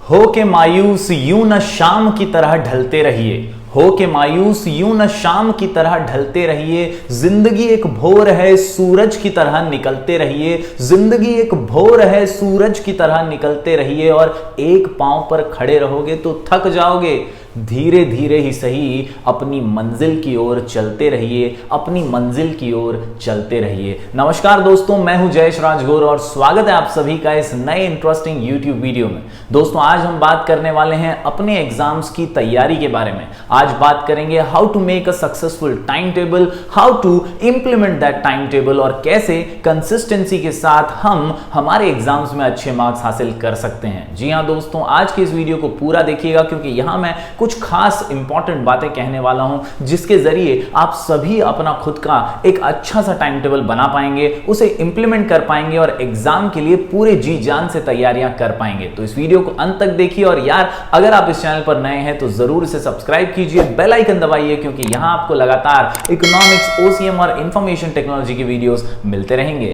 हो के मायूस यूं न शाम की तरह ढलते रहिए, हो के मायूस यूं न शाम की तरह ढलते रहिए। जिंदगी एक भोर है सूरज की तरह निकलते रहिए, जिंदगी एक भोर है सूरज की तरह निकलते रहिए। और एक पांव पर खड़े रहोगे तो थक जाओगे, धीरे धीरे ही सही अपनी मंजिल की ओर चलते रहिए, अपनी मंजिल की ओर चलते रहिए। नमस्कार दोस्तों, मैं हूं जयेश राजगौर और स्वागत है आप सभी का इस नए इंटरेस्टिंग यूट्यूब वीडियो में। दोस्तों, आज हम बात करने वाले हैं अपने एग्जाम्स की तैयारी के बारे में। आज बात करेंगे how to make a successful time table, how to implement that time table और कैसे कंसिस्टेंसी के साथ हम हमारे एग्जाम्स में अच्छे मार्क्स हासिल कर सकते हैं। जी हां दोस्तों, आज के इस वीडियो को पूरा देखिएगा क्योंकि यहां मैं कुछ खास इंपॉर्टेंट बातें कहने वाला हूं जिसके जरिए आप सभी अपना खुद का एक अच्छा सा टाइम टेबल बना पाएंगे, उसे इंप्लीमेंट कर पाएंगे और एग्जाम के लिए पूरे जी जान से तैयारियां कर पाएंगे। तो इस वीडियो को अंत तक देखिए और यार, अगर आप इस चैनल पर नए हैं तो जरूर इसे सब्सक्राइब कीजिए, बेल आइकन दबाइए क्योंकि यहां आपको लगातार इकोनॉमिक्स, ओसीएम और इंफॉर्मेशन टेक्नोलॉजी की वीडियोस मिलते रहेंगे।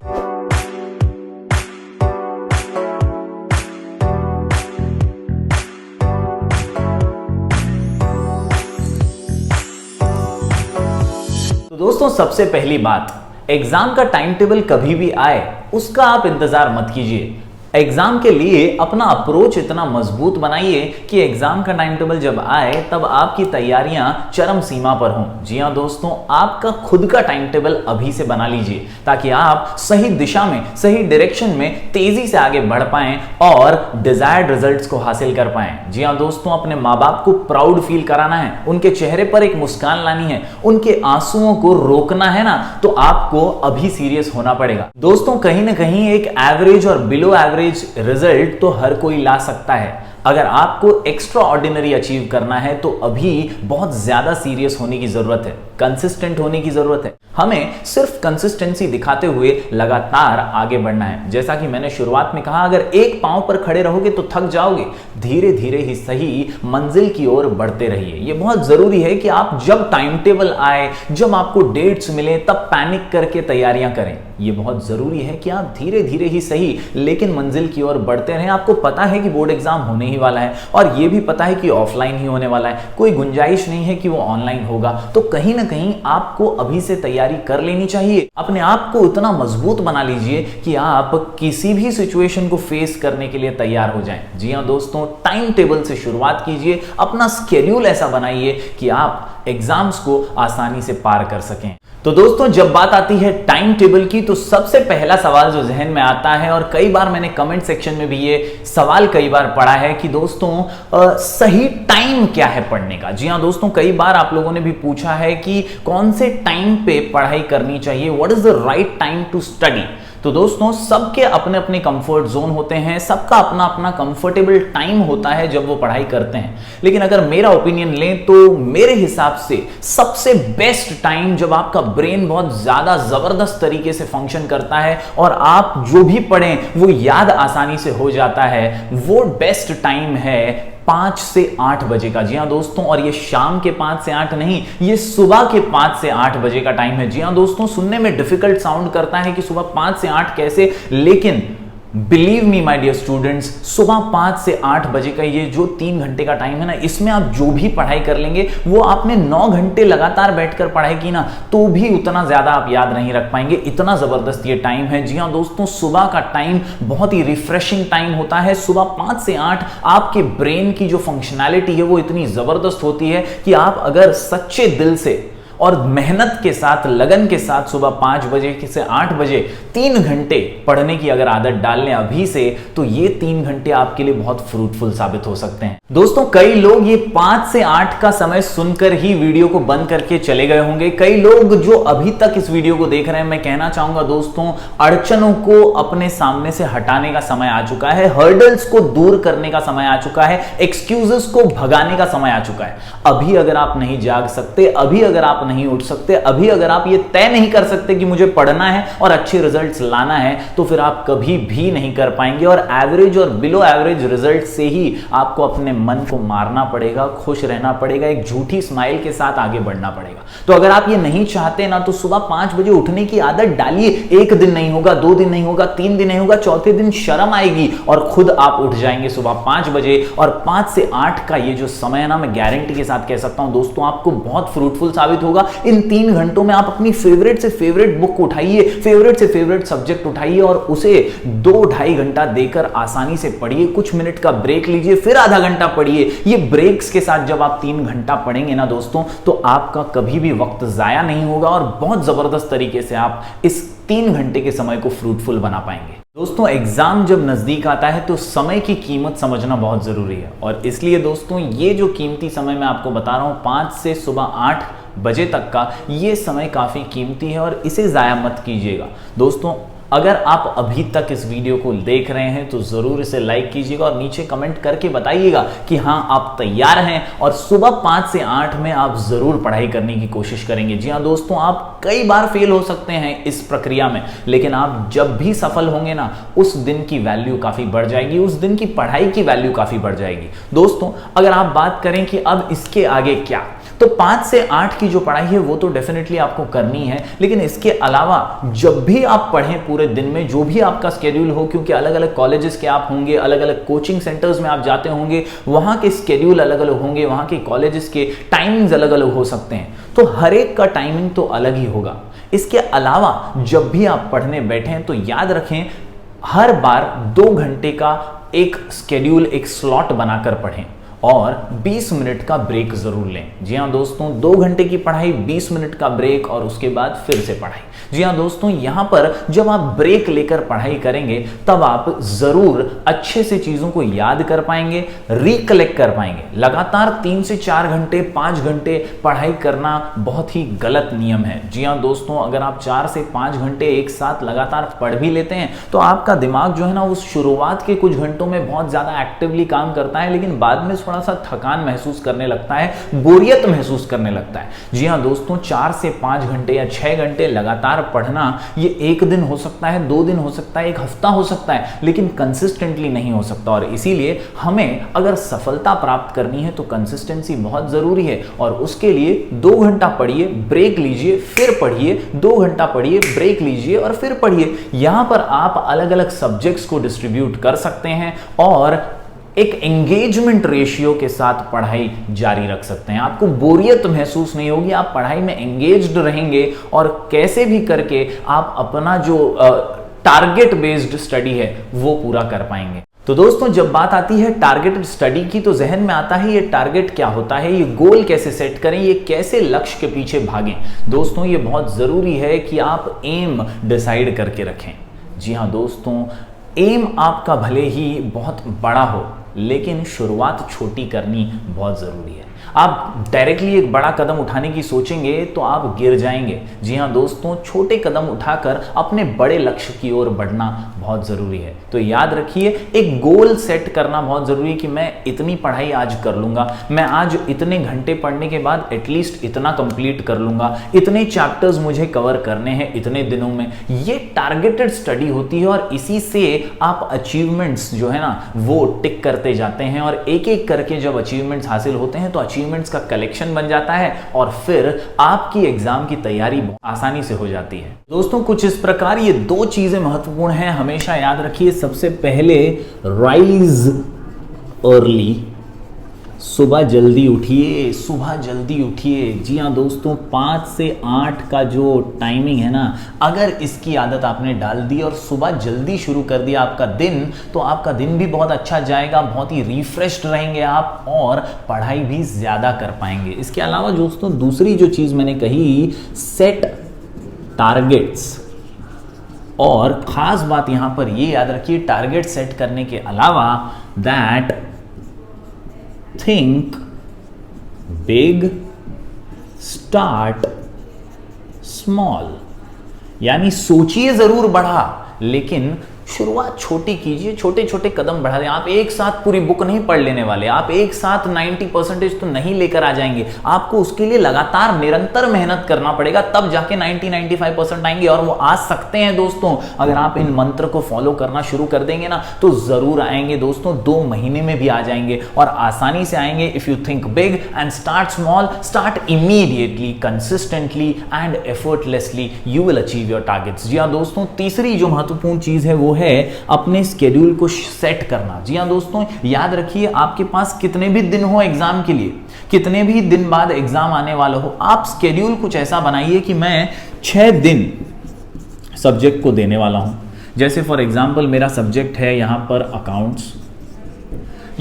दोस्तों, सबसे पहली बात, एग्जाम का टाइम टेबल कभी भी आए उसका आप इंतजार मत कीजिए। एग्जाम के लिए अपना अप्रोच इतना मजबूत बनाइए कि एग्जाम का टाइम टेबल जब आए तब आपकी तैयारियां चरम सीमा पर हों। जी हां दोस्तों, आपका खुद का टाइम टेबल अभी से बना लीजिए ताकि आप सही दिशा में, सही डायरेक्शन में तेजी से आगे बढ़ पाएं और डिजायर्ड रिजल्ट्स को हासिल कर पाएं। जी हां दोस्तों, अपने माँ बाप को प्राउड फील कराना है, उनके चेहरे पर एक मुस्कान लानी है, उनके आंसुओं को रोकना है ना, तो आपको अभी सीरियस होना पड़ेगा। दोस्तों, कहीं ना कहीं एक एवरेज और बिलो एवरेज रिजल्ट तो हर कोई ला सकता है। अगर आपको एक्स्ट्रा ऑर्डिनरी अचीव करना है तो अभी बहुत ज्यादा सीरियस होने की जरूरत है, कंसिस्टेंट होने की जरूरत है। हमें सिर्फ कंसिस्टेंसी दिखाते हुए लगातार आगे बढ़ना है। जैसा कि मैंने शुरुआत में कहा, अगर एक पांव पर खड़े रहोगे तो थक जाओगे, धीरे धीरे ही सही मंजिल की ओर बढ़ते रहिए। यह बहुत जरूरी है कि आप जब टाइम टेबल आए, जब आपको डेट्स मिले, तब पैनिक करके तैयारियां करें। यह बहुत जरूरी है कि आप धीरे धीरे ही सही लेकिन मंजिल की ओर बढ़ते रहें। आपको पता है कि बोर्ड एग्जाम होने ही वाला है और यह भी पता है कि ऑफलाइन ही होने वाला है, कोई गुंजाइश नहीं है कि वो ऑनलाइन होगा। तो कहीं ना कहीं आपको अभी से तैयारी कर लेनी चाहिए। अपने आप को इतना मजबूत बना लीजिए कि आप किसी भी सिचुएशन को फेस करने के लिए तैयार हो जाएं। जी हां दोस्तों, टाइम टेबल से शुरुआत कीजिए, अपना स्केड्यूल ऐसा बनाइए कि आप एग्जाम्स को आसानी से पार कर सकें। तो दोस्तों, जब बात आती है टाइम टेबल की तो सबसे पहला सवाल जो जहन में आता है, और कई बार मैंने कमेंट सेक्शन में भी ये सवाल कई बार पढ़ा है कि दोस्तों सही टाइम क्या है पढ़ने का। जी हां दोस्तों, कई बार आप लोगों ने भी पूछा है कि कौन से टाइम पे पढ़ाई करनी चाहिए, what is the right time to study. तो दोस्तों, सबके अपने अपने कंफर्ट जोन होते हैं, सबका अपना अपना कंफर्टेबल टाइम होता है जब वो पढ़ाई करते हैं। लेकिन अगर मेरा ओपिनियन लें तो मेरे हिसाब से सबसे बेस्ट टाइम जब आपका ब्रेन बहुत ज्यादा जबरदस्त तरीके से फंक्शन करता है और आप जो भी पढ़ें वो याद आसानी से हो जाता है, वो बेस्ट टाइम है 5 से 8 बजे का। जी हां दोस्तों, और ये शाम के 5 से 8 नहीं, ये सुबह के 5 से 8 बजे का टाइम है। जी हां दोस्तों, सुनने में डिफिकल्ट साउंड करता है कि सुबह 5 से 8 कैसे, लेकिन believe me my dear students, सुबह 5 से 8 बजे का ये जो 3 घंटे का टाइम है ना, इसमें आप जो भी पढ़ाई कर लेंगे, वो आपने 9 घंटे लगातार बैठकर पढ़ाई की ना, तो भी उतना ज्यादा आप याद नहीं रख पाएंगे। इतना जबरदस्त ये टाइम है। जी हां दोस्तों, सुबह का टाइम बहुत ही रिफ्रेशिंग टाइम होता है। सुबह 5 से 8 आपके ब्रेन की जो फंक्शनैलिटी है वो इतनी जबरदस्त होती है कि आप अगर सच्चे दिल से और मेहनत के साथ, लगन के साथ सुबह 5 बजे से 8 बजे 3 घंटे पढ़ने की अगर आदत डाल लें अभी से, तो ये 3 घंटे आपके लिए बहुत फ्रूटफुल साबित हो सकते हैं। दोस्तों, कई लोग ये 5 से 8 का समय सुनकर ही वीडियो को बंद करके चले गए होंगे। कई लोग जो अभी तक इस वीडियो को देख रहे हैं, मैं कहना चाहूंगा दोस्तों, अड़चनों को अपने सामने से हटाने का समय आ चुका है, हर्डल्स को दूर करने का समय आ चुका है, एक्सक्यूजेस को भगाने का समय आ चुका है। अभी अगर आप नहीं जाग सकते, अभी अगर आप नहीं उठ सकते, अभी अगर आप ये तय नहीं कर सकते कि मुझे पढ़ना है और अच्छे रिजल्ट रिजल्ट्स लाना है तो फिर आप कभी भी नहीं कर पाएंगे, और एवरेज और बिलो एवरेज रिजल्ट से ही आपको अपने मन को मारना पड़ेगा, खुश रहना पड़ेगा, एक झूठी स्माइल के साथ आगे बढ़ना पड़ेगा। तो अगर आप ये नहीं चाहते ना तो सुबह 5 बजे उठने की आदत डालिए। एक दिन नहीं होगा, 2 दिन नहीं होगा, 3 दिन नहीं होगा, चौथे दिन शर्म आएगी और खुद आप उठ जाएंगे सुबह 5 बजे। और 5 से 8 का ये जो समय है ना, मैं गारंटी के साथ कह सकता हूं दोस्तों, आपको बहुत फ्रूटफुल साबित होगा। इन 3 घंटों में आप अपनी फेवरेट से फेवरेट बुक उठाइए, फेवरेट से फेवरेट सब्जेक्ट उठाइए और उसे 2-2.5 घंटा देकर आसानी से पढ़िए। कुछ मिनट का ब्रेक लीजिए, फिर आधा घंटा पढ़िए। ये ब्रेक्स के साथ जब आप 3 घंटा पढ़ेंगे ना दोस्तों, तो आपका कभी भी वक्त जाया नहीं होगा और बहुत जबरदस्त तरीके से आप इस 3 घंटे के समय को फ्रूटफुल बना पाएंगे। दोस्तों, एग्जाम जब नजदीक आता है तो समय की कीमत समझना बहुत जरूरी है, और इसलिए दोस्तों ये जो कीमती समय मैं आपको बता रहा हूं 5 से सुबह 8 बजे तक का, ये समय काफी कीमती है और इसे जाया मत कीजिएगा। दोस्तों, अगर आप अभी तक इस वीडियो को देख रहे हैं तो जरूर इसे लाइक कीजिएगा और नीचे कमेंट करके बताइएगा कि हाँ आप तैयार हैं और सुबह 5 से 8 में आप जरूर पढ़ाई करने की कोशिश करेंगे। जी हाँ दोस्तों, आप कई बार फेल हो सकते हैं इस प्रक्रिया में, लेकिन आप जब भी सफल होंगे ना, उस दिन की वैल्यू काफी बढ़ जाएगी, उस दिन की पढ़ाई की वैल्यू काफी बढ़ जाएगी। दोस्तों, अगर आप बात करें कि अब इसके आगे क्या, तो 5 से 8 की जो पढ़ाई है वो तो डेफिनेटली आपको करनी है, लेकिन इसके अलावा जब भी आप पढ़ें पूरे दिन में, जो भी आपका स्केड्यूल हो, क्योंकि अलग अलग कॉलेजेस के आप होंगे, अलग अलग कोचिंग सेंटर्स में आप जाते होंगे, वहां के स्केड्यूल अलग अलग होंगे, वहां के कॉलेजेस के टाइमिंग्स अलग अलग हो सकते हैं, तो हर एक का टाइमिंग तो अलग ही होगा। इसके अलावा जब भी आप पढ़ने बैठें तो याद रखें, हर बार 2 घंटे का एक स्केड्यूल, एक स्लॉट बनाकर पढ़ें और 20 मिनट का ब्रेक जरूर लें। जी हाँ दोस्तों, 2 घंटे की पढ़ाई, 20 मिनट का ब्रेक और उसके बाद फिर से पढ़ाई। जी हाँ दोस्तों, यहां पर जब आप ब्रेक लेकर पढ़ाई करेंगे तब आप जरूर अच्छे से चीजों को याद कर पाएंगे, रिकलेक्ट कर पाएंगे। लगातार 3 से 4 घंटे, 5 घंटे पढ़ाई करना बहुत ही गलत नियम है। जी हाँ दोस्तों, अगर आप 4 से 5 घंटे एक साथ लगातार पढ़ भी लेते हैं तो आपका दिमाग जो है ना, उस शुरुआत के कुछ घंटों में बहुत ज्यादा एक्टिवली काम करता है, लेकिन बाद में थोड़ा सा थकान महसूस करने लगता है, बोरियत महसूस करने लगता है। जी हाँ दोस्तों, 4 से 5 घंटे या 6 घंटे लगातार पढ़ना, ये एक दिन हो सकता है, 2 दिन हो सकता है, एक हफ्ता हो सकता है, लेकिन कंसिस्टेंटली नहीं हो सकता। और इसीलिए हमें अगर सफलता प्राप्त करनी है तो कंसिस्टेंसी बहुत जरूरी है, और उसके लिए 2 घंटा पढ़िए, ब्रेक लीजिए, फिर पढ़िए, 2 घंटा पढ़िए, ब्रेक लीजिए और फिर पढ़िए। यहां पर आप अलग अलग सब्जेक्ट्स को डिस्ट्रीब्यूट कर सकते हैं और एक एंगेजमेंट रेशियो के साथ पढ़ाई जारी रख सकते हैं। आपको बोरियत महसूस नहीं होगी, आप पढ़ाई में एंगेज्ड रहेंगे और कैसे भी करके आप अपना जो टारगेट बेस्ड स्टडी है वो पूरा कर पाएंगे। तो दोस्तों, जब बात आती है टारगेटेड स्टडी की तो जहन में आता है ये टारगेट क्या होता है, ये गोल कैसे सेट करें, ये कैसे लक्ष्य के पीछे भागें। दोस्तों, ये बहुत जरूरी है कि आप एम डिसाइड करके रखें। जी हाँ दोस्तों, एम आपका भले ही बहुत बड़ा हो, लेकिन शुरुआत छोटी करनी बहुत जरूरी है। आप डायरेक्टली एक बड़ा कदम उठाने की सोचेंगे तो आप गिर जाएंगे। जी हाँ दोस्तों, छोटे कदम उठाकर अपने बड़े लक्ष्य की ओर बढ़ना बहुत जरूरी है। तो याद रखिए, एक गोल सेट करना बहुत जरूरी है कि मैं इतनी पढ़ाई आज कर लूंगा, मैं आज इतने घंटे पढ़ने के बाद एटलीस्ट इतना कंप्लीट कर लूंगा, इतने चैप्टर्स मुझे कवर करने हैं इतने दिनों में। ये टारगेटेड स्टडी होती है और इसी से आप अचीवमेंट्स जो है ना वो टिक करते जाते हैं, और एक एक करके जब अचीवमेंट्स हासिल होते हैं तो अचीवमेंट्स का कलेक्शन बन जाता है और फिर आपकी एग्जाम की तैयारी आसानी से हो जाती है। दोस्तों, कुछ इस प्रकार ये 2 चीजें महत्वपूर्ण हैं, हमेशा याद रखिए। सबसे पहले, राइज अर्ली, सुबह जल्दी उठिए, सुबह जल्दी उठिए। जी हाँ दोस्तों, 5 से 8 का जो टाइमिंग है ना, अगर इसकी आदत आपने डाल दी और सुबह जल्दी शुरू कर दिया आपका दिन, तो आपका दिन भी बहुत अच्छा जाएगा, बहुत ही रिफ्रेश्ड रहेंगे आप और पढ़ाई भी ज़्यादा कर पाएंगे। इसके अलावा दोस्तों, दूसरी जो चीज़ मैंने कही, सेट टारगेट्स, और ख़ास बात यहाँ पर ये याद रखिए, टारगेट सेट करने के अलावा that think big, start small। यानी सोचिए जरूर बड़ा, लेकिन शुरुआत छोटी कीजिए, छोटे छोटे कदम बढ़ा दें। आप एक साथ पूरी बुक नहीं पढ़ लेने वाले, आप एक साथ 90% तो नहीं लेकर आ जाएंगे। आपको उसके लिए लगातार निरंतर मेहनत करना पड़ेगा, तब जाके 90-95% आएंगे, और वो आ सकते हैं दोस्तों। अगर आप इन मंत्र को फॉलो करना शुरू कर देंगे ना तो जरूर आएंगे दोस्तों, 2 महीने में भी आ जाएंगे और आसानी से आएंगे। If you think big and start small, start immediately, consistently and effortlessly, you will achieve your targets. जी हाँ दोस्तों, तीसरी जो महत्वपूर्ण चीज है वो है अपने स्केड्यूल को सेट करना। जी हाँ दोस्तों, याद रखिए आपके पास कितने भी दिन हो एग्जाम के लिए, कितने भी दिन बाद एग्जाम आने वाला हो, आप स्केड्यूल कुछ ऐसा बनाइए कि मैं 6 दिन सब्जेक्ट को देने वाला हूं। जैसे फॉर एग्जांपल मेरा सब्जेक्ट है यहां पर अकाउंट्स,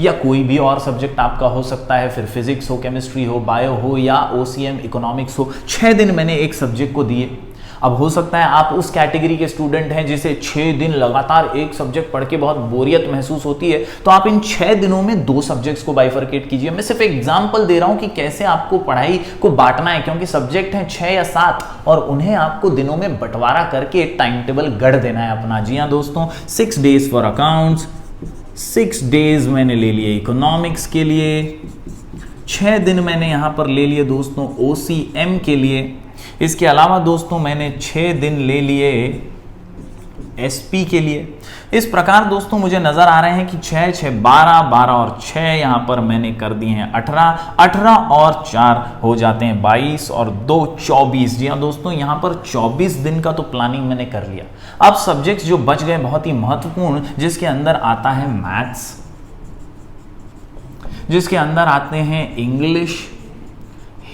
या कोई भी और सब्जेक्ट आपका हो सकता है, फिर फिजिक्स हो, केमिस्ट्री हो, बायो हो, या ओसीएम इकोनॉमिक्स हो। 6 दिन मैंने एक सब्जेक्ट को दिए। अब हो सकता है आप उस कैटेगरी के स्टूडेंट हैं जिसे 6 दिन लगातार एक सब्जेक्ट पढ़ के बहुत बोरियत महसूस होती है, तो आप इन 6 दिनों में 2 सब्जेक्ट्स को बाइफरकेट कीजिए। मैं सिर्फ एग्जांपल दे रहा हूं कि कैसे आपको पढ़ाई को बांटना है, क्योंकि सब्जेक्ट हैं 6 या 7 और उन्हें आपको दिनों में बंटवारा करके एक टाइम टेबल गढ़ देना है अपना। जी हाँ दोस्तों, 6 डेज फॉर अकाउंट्स, 6 डेज मैंने ले लिए इकोनॉमिक्स के लिए, 6 दिन मैंने यहां पर ले लिए दोस्तों ओसीएम के लिए। इसके अलावा दोस्तों मैंने 6 दिन ले लिए एसपी के लिए। इस प्रकार दोस्तों मुझे नजर आ रहे हैं कि 6, 6, 12, 12 और 6 यहां पर मैंने कर दिए हैं 18, 18 और 4 हो जाते हैं 22 और 2 24। जी हाँ दोस्तों, यहां पर 24 दिन का तो प्लानिंग मैंने कर लिया। अब सब्जेक्ट्स जो बच गए बहुत ही महत्वपूर्ण, जिसके अंदर आता है मैथ्स, जिसके अंदर आते हैं इंग्लिश,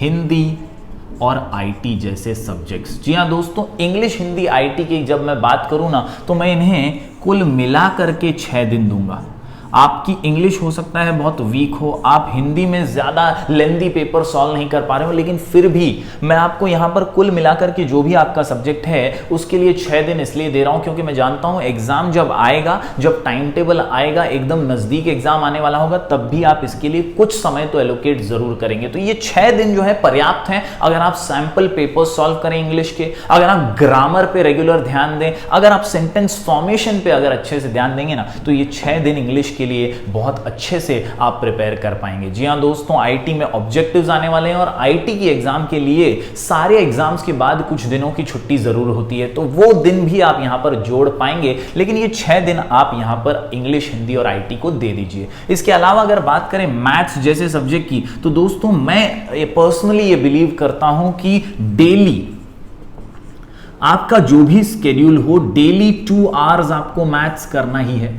हिंदी और आईटी जैसे सब्जेक्ट्स। जी हाँ दोस्तों, इंग्लिश, हिंदी, आईटी की जब मैं बात करूं ना तो मैं इन्हें कुल मिला करके 6 दिन दूंगा। आपकी इंग्लिश हो सकता है बहुत वीक हो, आप हिंदी में ज्यादा लेंदी पेपर सॉल्व नहीं कर पा रहे हो, लेकिन फिर भी मैं आपको यहां पर कुल मिलाकर के जो भी आपका सब्जेक्ट है उसके लिए 6 दिन इसलिए दे रहा हूं क्योंकि मैं जानता हूं एग्जाम जब आएगा, जब टाइम टेबल आएगा, एकदम नजदीक एग्जाम आने वाला होगा, तब भी आप इसके लिए कुछ समय तो एलोकेट जरूर करेंगे। तो ये 6 दिन जो है पर्याप्त है। अगर आप सैंपल पेपर सॉल्व करें इंग्लिश के, अगर आप ग्रामर पे रेगुलर ध्यान दें, अगर आप सेंटेंस फॉर्मेशन पे अगर अच्छे से ध्यान देंगे ना, तो ये 6 दिन इंग्लिश के लिए बहुत अच्छे से आप प्रिपेयर कर पाएंगे। जी हां दोस्तों, आईटी में ऑब्जेक्टिव्स आने वाले हैं और आईटी की एग्जाम के लिए सारे एग्जाम्स के बाद कुछ दिनों की छुट्टी जरूर होती है, तो वो दिन भी आप यहां पर जोड़ पाएंगे। लेकिन ये 6 दिन आप यहां पर इंग्लिश, हिंदी और आईटी को दे दीजिए। इसके अलावा अगर बात करें मैथ्स जैसे सब्जेक्ट की, तो दोस्तों मैं पर्सनली ये बिलीव करता हूं कि डेली आपका जो भी स्केड्यूल हो, डेली 2 आवर्स आपको मैथ्स करना ही है।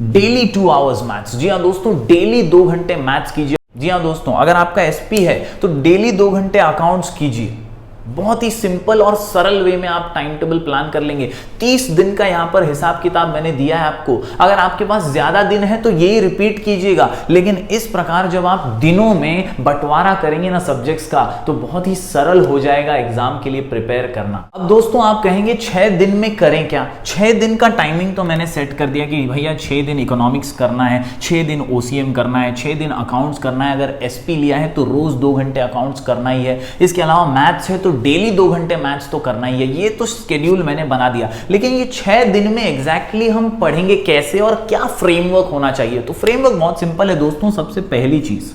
Daily 2 hours maths. जी हाँ दोस्तों, डेली 2 घंटे मैथ्स कीजिए। जी हाँ दोस्तों, अगर आपका एसपी है तो डेली 2 घंटे अकाउंट्स कीजिए। बहुत ही सिंपल और सरल वे में आप टाइम टेबल प्लान कर लेंगे। 30 दिन का यहां पर हिसाब किताब मैंने दिया है आपको। अगर आपके पास ज्यादा दिन है तो यही रिपीट कीजिएगा, लेकिन इस प्रकार जब आप दिनों में बंटवारा करेंगे ना सब्जेक्ट्स का, तो बहुत ही सरल हो जाएगा एग्जाम के लिए प्रिपेयर करना। अब दोस्तों आप कहेंगे 6 दिन में करें क्या? 6 दिन का टाइमिंग तो मैंने सेट कर दिया कि भैया 6 दिन इकोनॉमिक्स करना है, 6 दिन ओसीएम करना है, 6 दिन अकाउंट्स करना है। अगर एसपी लिया है तो रोज 2 घंटे अकाउंट्स करना ही है। इसके अलावा मैथ्स है तो डेली 2 घंटे मैथ्स तो करना ही है। ये तो शेड्यूल मैंने बना दिया, लेकिन ये 6 दिन में एग्जैक्टली हम पढ़ेंगे कैसे और क्या फ्रेमवर्क होना चाहिए? तो फ्रेमवर्क बहुत सिंपल है दोस्तों। सबसे पहली चीज,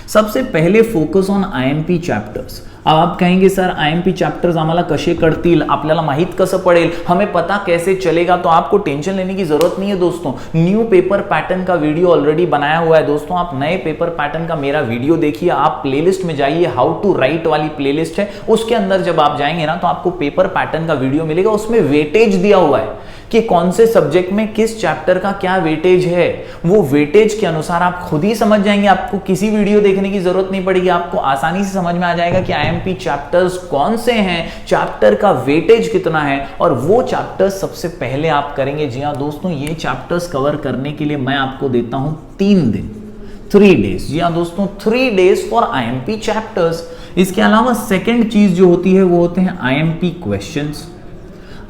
सबसे पहले फोकस ऑन आयएमपी चॅप्टर्स। अब आप कहेंगे सर आयएमपी चॅप्टर्स आम्हाला कसे कळतील, आपल्याला माहित कसं पडेल, हमें पता कैसे चलेगा? तो आपको टेंशन लेने की जरूरत नहीं है दोस्तों। न्यू पेपर पैटर्न का वीडियो ऑलरेडी बनाया हुआ है दोस्तों। आप नए पेपर पैटर्न का मेरा वीडियो देखिए, आप प्लेलिस्ट में जाइए, हाउ टू राइट वाली प्लेलिस्ट है, उसके अंदर जब आप जाएंगे ना तो आपको पेपर पैटर्न का वीडियो मिलेगा। उसमें वेटेज दिया हुआ है कि कौन से सब्जेक्ट में किस चैप्टर का क्या वेटेज है। वो वेटेज के अनुसार आप खुद ही समझ जाएंगे, आपको किसी वीडियो देखने की जरूरत नहीं पड़ेगी। आपको आसानी से समझ में आ जाएगा कि आईएमपी चैप्टर्स कौन से हैं, चैप्टर का वेटेज कितना है, और वो चैप्टर्स सबसे पहले आप करेंगे। जी हां दोस्तों, ये चैप्टर्स कवर करने के लिए मैं आपको देता हूं 3 दिन, 3 डेज। जी हां दोस्तों, 3 डेज फॉर आईएमपी चैप्टर्स। इसके अलावा सेकेंड चीज जो होती है वो होते हैं आईएमपी क्वेश्चंस।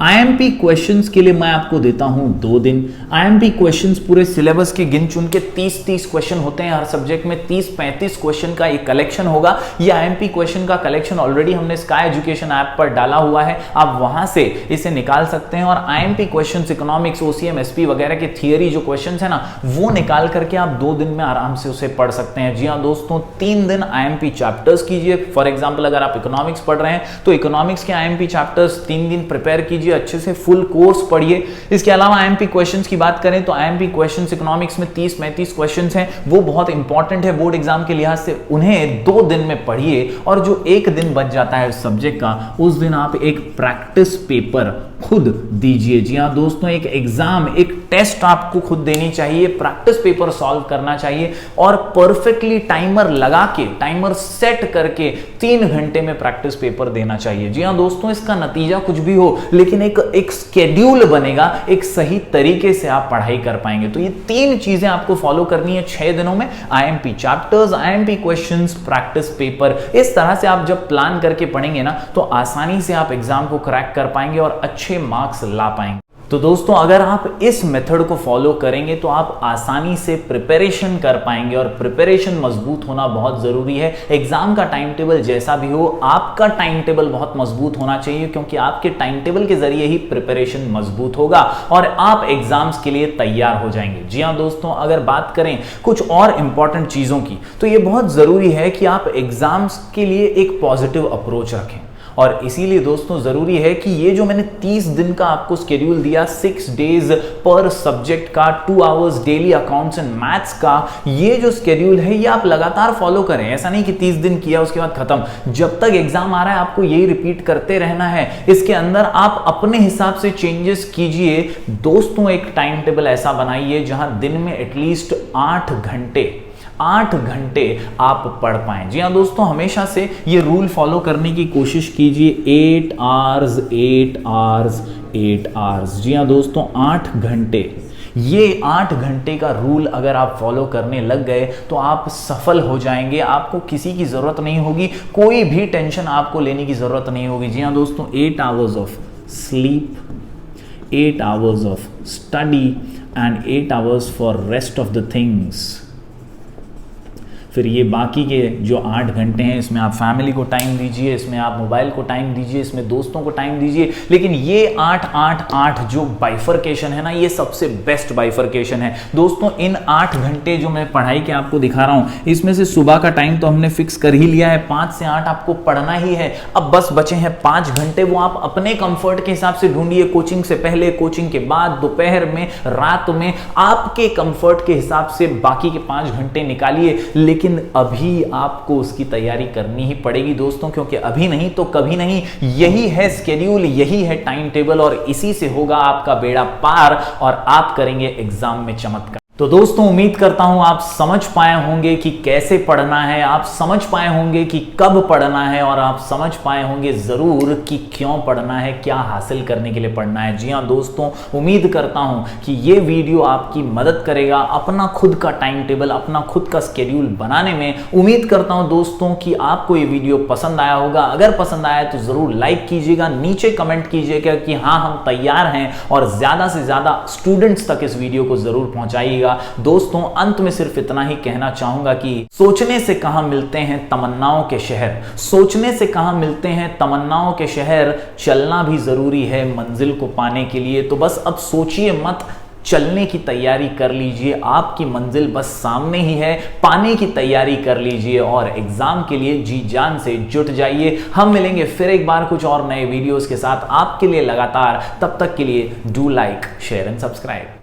आईएमपी क्वेश्चंस के लिए मैं आपको देता हूं 2 दिन। आईएमपी क्वेश्चंस पूरे सिलेबस के गिन चुन के 30 क्वेश्चन होते हैं हर सब्जेक्ट में, 30-35 क्वेश्चन का एक कलेक्शन होगा। ये आईएमपी क्वेश्चन का कलेक्शन ऑलरेडी हमने स्काई एजुकेशन ऐप पर डाला हुआ है, आप वहां से इसे निकाल सकते हैं। और IMP questions economics, OCM, SP वगैरह के थियरी जो क्वेश्चंस है ना, वो निकाल करके आप 2 दिन में आराम से उसे पढ़ सकते हैं। जी हाँ दोस्तों, 3 दिन आईएमपी चैप्टर्स कीजिए। फॉर एग्जांपल अगर आप इकोनॉमिक्स पढ़ रहे हैं तो इकोनॉमिक्स के आईएमपी चैप्टर्स 3 दिन प्रिपेयर कीजिए, अच्छे से फुल कोर्स पढ़िए। इसके अलावा आईएमपी क्वेश्चंस की बात करें तो आईएमपी क्वेश्चंस इकोनॉमिक्स में 30-35 क्वेश्चंस हैं, वो बहुत इंपॉर्टेंट है बोर्ड एग्जाम के लिहाज से, उन्हें 2 दिन में पढ़िए। और जो 1 दिन बच जाता है उस सब्जेक्ट का, उस दिन आप एक प्रैक्टिस पेपर खुद दीजिए। जी हाँ दोस्तों, एक एग्जाम, एक टेस्ट आपको खुद देनी चाहिए, प्रैक्टिस पेपर सॉल्व करना चाहिए और परफेक्टली टाइमर लगा के, टाइमर सेट करके 3 घंटे में प्रैक्टिस पेपर देना चाहिए। जी हाँ दोस्तों, इसका नतीजा कुछ भी हो लेकिन एक स्केड्यूल बनेगा, एक सही तरीके से आप पढ़ाई कर पाएंगे। तो ये 3 चीजें आपको फॉलो करनी है 6 दिनों में। IMP chapters, IMP questions, practice paper. इस तरह से आप जब प्लान करके पढ़ेंगे ना तो आसानी से आप एग्जाम को क्रैक कर पाएंगे और अच्छे मार्क्स ला पाएंगे। तो दोस्तों, अगर आप इस मेथड को फॉलो करेंगे तो आप आसानी से प्रिपरेशन कर पाएंगे और प्रिपरेशन मजबूत होना बहुत जरूरी है। एग्जाम का टाइम टेबल जैसा भी हो, आपका टाइम टेबल बहुत मजबूत होना चाहिए, क्योंकि आपके टाइम टेबल के जरिए ही प्रिपरेशन मजबूत होगा और आप एग्जाम्स के लिए तैयार हो जाएंगे। जी हाँ दोस्तों, अगर बात करें कुछ और इंपॉर्टेंट चीजों की तो यह बहुत जरूरी है कि आप एग्जाम्स के लिए एक पॉजिटिव अप्रोच रखें। और इसीलिए दोस्तों जरूरी है कि ये जो मैंने 30 दिन का आपको शेड्यूल दिया, 6 डेज पर सब्जेक्ट का, 2 hours daily accounts and maths का, ये जो शेड्यूल है ये आप लगातार फॉलो करें। ऐसा नहीं कि 30 दिन किया उसके बाद खत्म, जब तक एग्जाम आ रहा है आपको यही रिपीट करते रहना है। इसके अंदर आप अपने हिसाब से चेंजेस कीजिए। दोस्तों, एक टाइम टेबल ऐसा बनाइए जहां दिन में एटलीस्ट 8 घंटे आप पढ़ पाएं। जी हाँ दोस्तों, हमेशा से ये रूल फॉलो करने की कोशिश कीजिए, 8 आवर्स 8 आवर्स 8 आवर्स। जी हाँ दोस्तों, 8 घंटे, ये 8 घंटे का रूल अगर आप फॉलो करने लग गए तो आप सफल हो जाएंगे। आपको किसी की जरूरत नहीं होगी, कोई भी टेंशन आपको लेने की जरूरत नहीं होगी। जी हाँ दोस्तों, 8 hours of sleep, 8 hours of study and 8 hours for rest of the things. फिर ये बाकी के जो 8 घंटे हैं, इसमें आप फैमिली को टाइम दीजिए, इसमें आप मोबाइल को टाइम दीजिए, इसमें दोस्तों को टाइम दीजिए। लेकिन ये 8-8-8 जो बाइफर्केशन है ना, ये सबसे बेस्ट बाइफर्केशन है दोस्तों। इन 8 घंटे जो मैं पढ़ाई के आपको दिखा रहा हूं, इसमें से सुबह का टाइम तो हमने फिक्स कर ही लिया है, 5 से 8 आपको पढ़ना ही है। अब बस बचे हैं 5 घंटे, वो आप अपने कंफर्ट के हिसाब से ढूंढिए। कोचिंग से पहले, कोचिंग के बाद, दोपहर में, रात में, आपके कंफर्ट के हिसाब से बाकी के 5 घंटे निकालिए। लेकिन अभी आपको उसकी तैयारी करनी ही पड़ेगी दोस्तों, क्योंकि अभी नहीं तो कभी नहीं। यही है शेड्यूल, यही है टाइम टेबल और इसी से होगा आपका बेड़ा पार और आप करेंगे एग्जाम में चमत्कार। तो दोस्तों, उम्मीद करता हूं आप समझ पाए होंगे कि कैसे पढ़ना है, आप समझ पाए होंगे कि कब पढ़ना है और आप समझ पाए होंगे जरूर कि क्यों पढ़ना है, क्या हासिल करने के लिए पढ़ना है। जी हां दोस्तों, उम्मीद करता हूं कि ये वीडियो आपकी मदद करेगा अपना खुद का टाइम टेबल, अपना खुद का शेड्यूल बनाने में। उम्मीद करता हूं दोस्तों कि आपको ये वीडियो पसंद आया होगा। अगर पसंद आया तो जरूर लाइक कीजिएगा, नीचे कमेंट कीजिएगा कि हाँ हम तैयार हैं, और ज्यादा से ज्यादा स्टूडेंट्स तक इस वीडियो को जरूर पहुंचाइएगा। दोस्तों, अंत में सिर्फ इतना ही कहना चाहूंगा कि सोचने से कहां मिलते हैं तमन्नाओं के शहर, सोचने से कहां मिलते हैं तमन्नाओं के शहर, चलना भी जरूरी है मंजिल को पाने के लिए। तो बस अब सोचिए मत, चलने की तैयारी कर लीजिए, आपकी मंजिल बस सामने ही है, पाने की तैयारी कर लीजिए और एग्जाम के लिए जी जान से जुट जाइए। हम मिलेंगे फिर एक बार कुछ और नए वीडियोस के साथ आपके लिए लगातार। तब तक के लिए do like, share and subscribe.